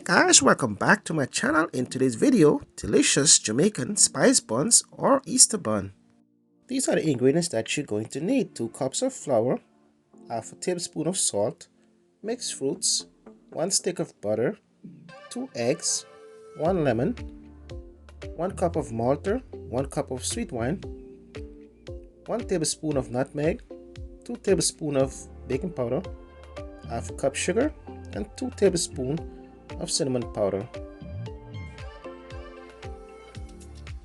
Hey guys, welcome back to my channel. In today's video, delicious Jamaican spice buns or Easter bun. These are the ingredients that you're going to need: 2 cups of flour, half a tablespoon of salt, mixed fruits, 1 stick of butter, 2 eggs, 1 lemon, 1 cup of malta, 1 cup of sweet wine, 1 tablespoon of nutmeg, 2 tablespoons of baking powder, half a cup sugar, and 2 tablespoons of cinnamon powder.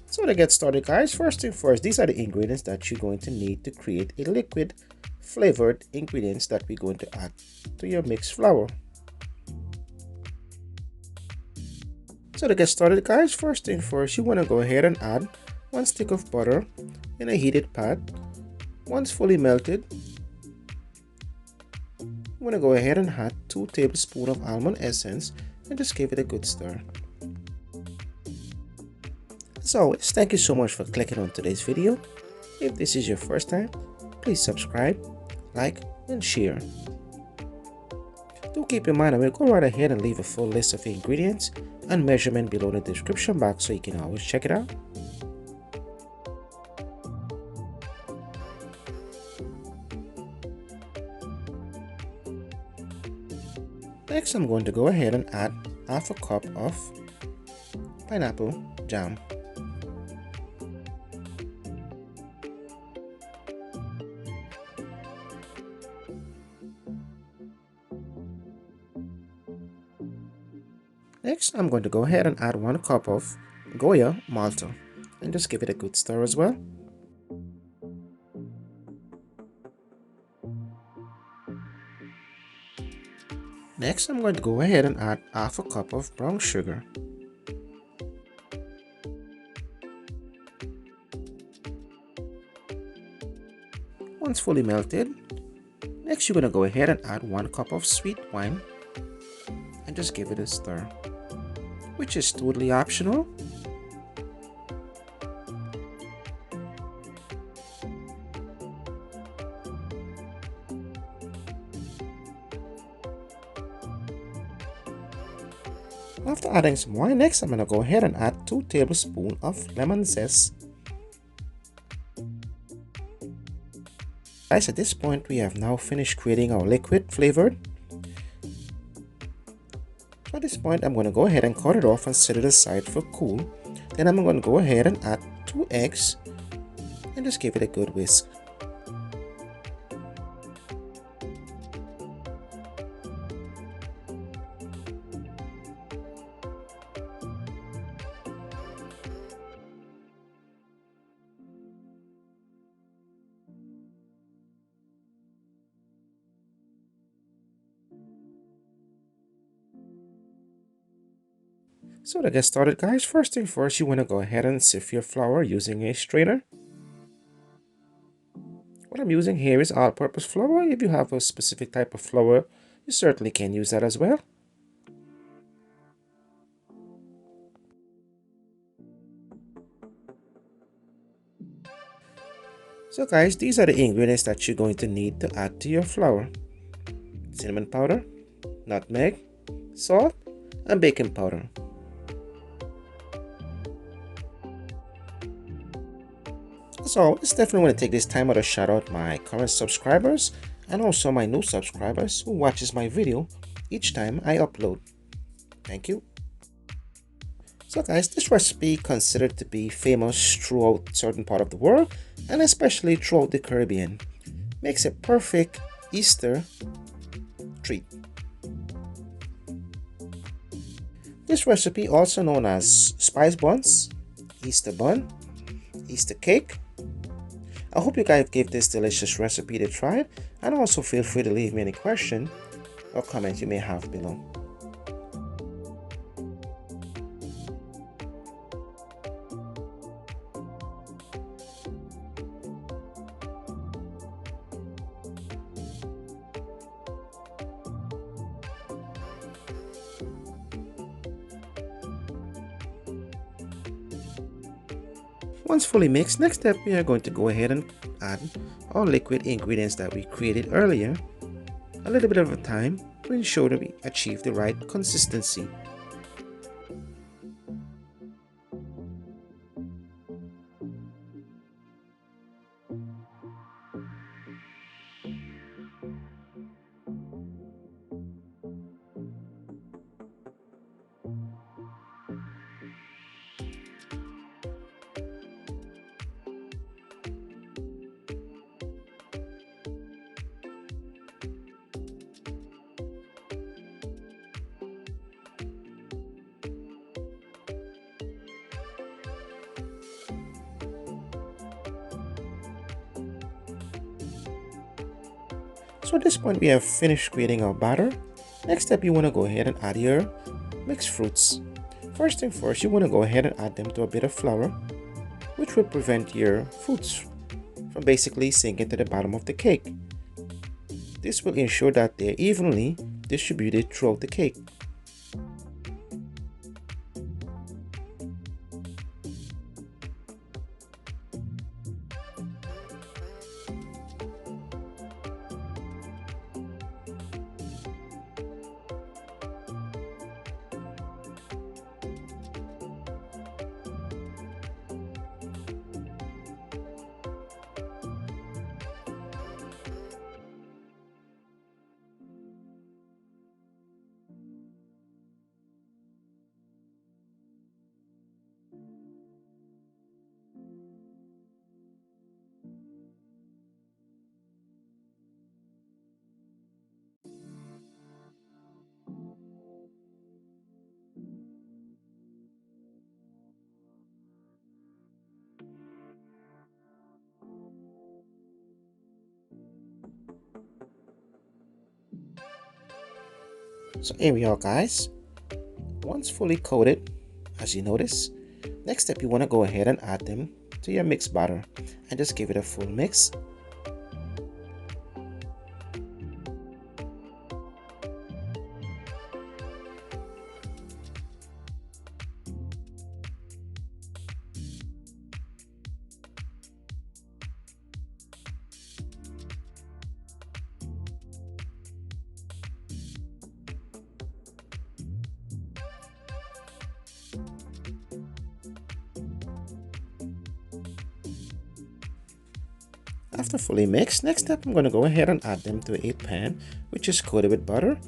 So to get started guys, first thing first, these are the ingredients that you're going to need to create a liquid flavored ingredients that we're going to add to your mixed flour. So to get started guys, first thing first, you want to go ahead and add 1 stick of butter in a heated pan. Once fully melted, you want to go ahead and add 2 tablespoons of almond essence and just give it a good stir. As always, thank you so much for clicking on today's video. If this is your first time, please subscribe, like, and share. Do keep in mind, I will go right ahead and leave a full list of the ingredients and measurement below in the description box so you can always check it out. Next, I'm going to go ahead and add half a cup of pineapple jam. Next, I'm going to go ahead and add 1 cup of Goya Malta and just give it a good stir as well. Next, I'm going to go ahead and add half a cup of brown sugar. Once fully melted, next you're going to go ahead and add 1 cup of sweet wine and just give it a stir, which is totally optional. After adding some wine, next I'm going to go ahead and add 2 tablespoons of lemon zest. Guys, at this point we have now finished creating our liquid flavored. So at this point I'm going to go ahead and cut it off and set it aside for cool. Then I'm going to go ahead and add 2 eggs and just give it a good whisk. So to get started guys, first thing first, you want to go ahead and sift your flour using a strainer. What I'm using here is all-purpose flour. If you have a specific type of flour, you certainly can use that as well. So guys, these are the ingredients that you're going to need to add to your flour: cinnamon powder, nutmeg, salt, and baking powder. So it's definitely want to take this time out to shout out my current subscribers and also my new subscribers who watches my video each time I upload. Thank you. So guys, this recipe considered to be famous throughout certain part of the world and especially throughout the Caribbean. Makes a perfect Easter treat. This recipe, also known as spice buns, Easter bun, Easter cake. I hope you guys give this delicious recipe a try, and also feel free to leave me any question or comment you may have below. Once fully mixed, next step we are going to go ahead and add our liquid ingredients that we created earlier. A little bit of time to ensure that we achieve the right consistency. So at this point we have finished creating our batter. Next step, you want to go ahead and add your mixed fruits. First thing first, you want to go ahead and add them to a bit of flour, which will prevent your fruits from basically sinking to the bottom of the cake. This will ensure that they're evenly distributed throughout the cake. So here we are, guys. Once fully coated, as you notice, next step you want to go ahead and add them to your mixed batter and just give it a full mix. After fully mixed, next step I'm going to go ahead and add them to a pan which is coated with butter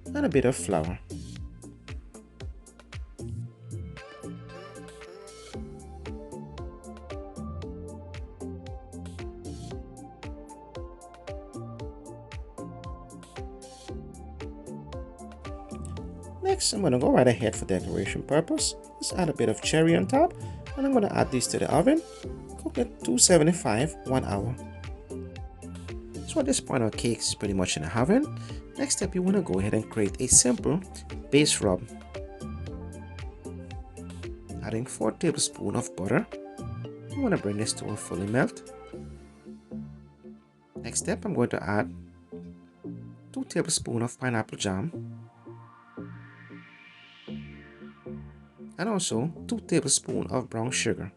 and a bit of flour. Next, I'm going to go right ahead for decoration purpose. Just add a bit of cherry on top, and I'm going to add these to the oven. Cook at 275 1 hour. So at this point our cake is pretty much in the oven. Next step, you want to go ahead and create a simple base rub. Adding 4 tablespoons of butter. You want to bring this to a fully melt. Next step, I'm going to add 2 tablespoons of pineapple jam. And also 2 tablespoons of brown sugar.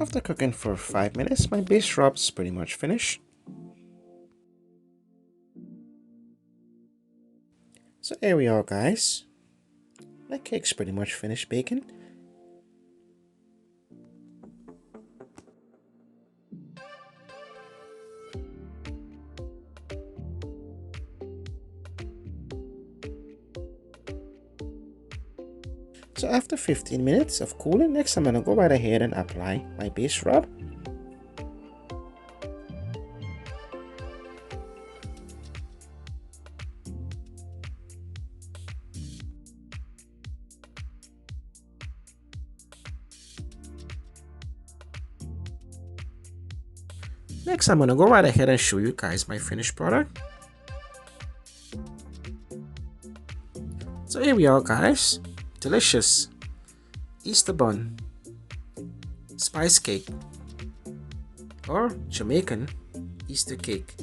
After cooking for 5 minutes, my base rub is pretty much finished. So here we are, guys. My cake's pretty much finished baking. So after 15 minutes of cooling, next I'm going to go right ahead and apply my base rub. Next I'm going to go right ahead and show you guys my finished product. So here we are, guys. Delicious Easter bun, spice cake, or Jamaican Easter cake.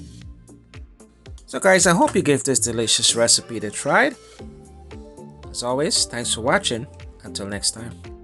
So guys, I hope you gave this delicious recipe a try. As always, thanks for watching. Until next time.